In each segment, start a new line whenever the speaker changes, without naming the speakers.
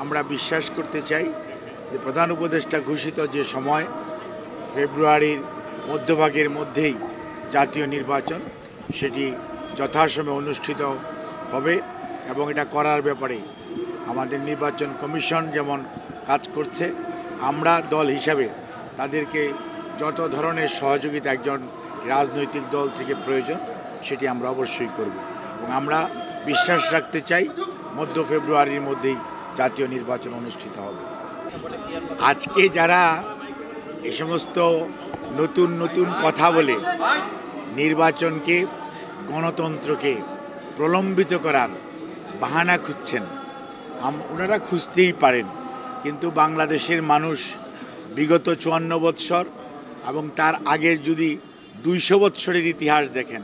আমরা বিশ্বাস করতে চাই যে প্রধান উপদেষ্টা ঘোষিত যে সময় ফেব্রুয়ারির মধ্যভাগের মধ্যেই জাতীয় নির্বাচন সেটি যথাসময়ে অনুষ্ঠিত হবে এবং এটা করার ব্যাপারে আমাদের নির্বাচন কমিশন যেমন কাজ করছে, আমরা দল হিসাবে তাদেরকে যত ধরনের সহযোগিতা একজন রাজনৈতিক দল থেকে প্রয়োজন সেটি আমরা অবশ্যই করব এবং আমরা বিশ্বাস রাখতে চাই মধ্য ফেব্রুয়ারির মধ্যেই জাতীয় নির্বাচন অনুষ্ঠিত হবে। আজকে যারা এই সমস্ত নতুন নতুন কথা বলে নির্বাচনকে, গণতন্ত্রকে প্রলম্বিত করার বাহানা খুঁজছেন, ওনারা খুঁজতেই পারেন, কিন্তু বাংলাদেশের মানুষ বিগত 54 বৎসর এবং তার আগের যদি 200 বৎসরের ইতিহাস দেখেন,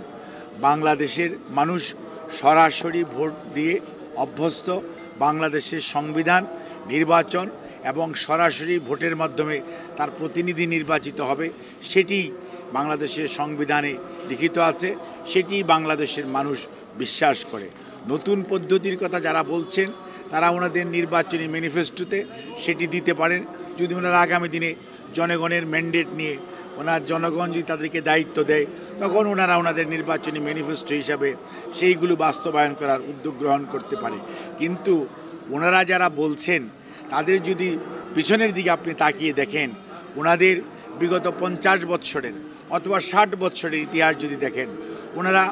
বাংলাদেশের মানুষ সরাসরি ভোট দিয়ে অভ্যস্ত। বাংলাদেশের সংবিধান, নির্বাচন এবং সরাসরি ভোটের মাধ্যমে তার প্রতিনিধি নির্বাচিত হবে, সেটি বাংলাদেশের সংবিধানে লিখিত আছে, সেটি বাংলাদেশের মানুষ বিশ্বাস করে। নতুন পদ্ধতির কথা যারা বলছেন তারা ওনাদের নির্বাচনী ম্যানিফেস্টোতে সেটি দিতে পারেন, যদি ওনারা আগামী দিনে জনগণের ম্যান্ডেট নিয়ে জনগণ যদি তাদেরকে দায়িত্ব দেয় তখন ওনারা ওনাদের নির্বাচনী ম্যানিফেস্টো হিসাবে সেইগুলো বাস্তবায়ন করার উদ্যোগ গ্রহণ করতে পারে। কিন্তু ওনারা যারা বলছেন তাদের যদি পিছনের দিকে আপনি তাকিয়ে দেখেন, ওনাদের বিগত 50 বৎসরের অথবা 60 বৎসরের ইতিহাস যদি দেখেন, ওনারা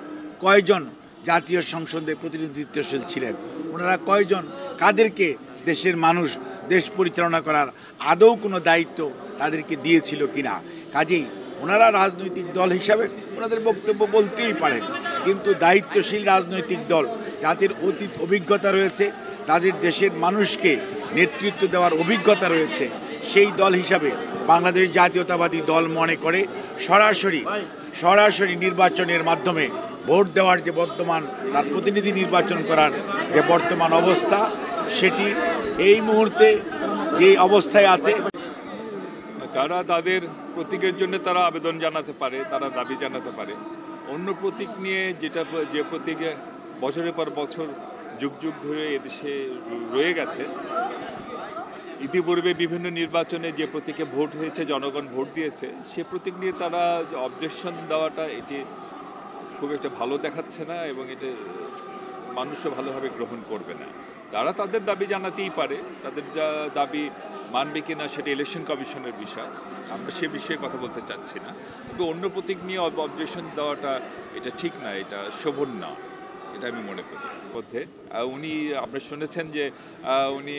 কয়জন জাতীয় সংসদে প্রতিনিধিত্বশীল ছিলেন, ওনারা কয়জন, কাদেরকে দেশের মানুষ দেশ পরিচালনা করার আদৌ কোনো দায়িত্ব তাদেরকে দিয়েছিল কিনা। কাজেই ওনারা রাজনৈতিক দল হিসাবে ওনাদের বক্তব্য বলতেই পারেন, কিন্তু দায়িত্বশীল রাজনৈতিক দল যাদের অতীত অভিজ্ঞতা রয়েছে, তাদের দেশের মানুষকে নেতৃত্ব দেওয়ার অভিজ্ঞতা রয়েছে, সেই দল হিসাবে বাংলাদেশ জাতীয়তাবাদী দল মনে করে সরাসরি নির্বাচনের মাধ্যমে ভোট দেওয়ার যে বর্তমান তার প্রতিনিধি নির্বাচন করার যে বর্তমান অবস্থা, সেটি এই মুহূর্তে যে অবস্থায় আছে।
তারা তাদের প্রতীকের জন্য তারা আবেদন জানাতে পারে, তারা দাবি জানাতে পারে। অন্য প্রতীক নিয়ে যে প্রতীকে বছরের পর বছর যুগ যুগ ধরে এদেশে রয়ে গেছে, ইতিপূর্বে বিভিন্ন নির্বাচনে যে প্রতীকে ভোট হয়েছে, জনগণ ভোট দিয়েছে, সে প্রতীক নিয়ে তারা অবজেকশন দেওয়াটা এটি খুব একটা ভালো দেখাচ্ছে না এবং এটা মানুষও ভালোভাবে গ্রহণ করবে না। তারা তাদের দাবি জানাতেই পারে, তাদের যা দাবি মানবে কিনা সেটা ইলেকশন কমিশনের বিষয়, আমরা সে বিষয়ে কথা বলতে চাচ্ছি না। কিন্তু অন্য প্রতীক নিয়ে অবজেকশন দেওয়াটা এটা ঠিক না, এটা শোভন না, এটা আমি মনে করি। মধ্যে উনি, আপনি শুনেছেন যে উনি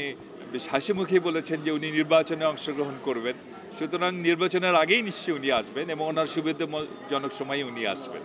বেশ হাসি মুখেই বলেছেন যে উনি নির্বাচনে অংশগ্রহণ করবেন, সুতরাং নির্বাচনের আগেই নিশ্চয়ই উনি আসবেন এবং ওনার সুবিধাজনক সময়ে উনি আসবেন।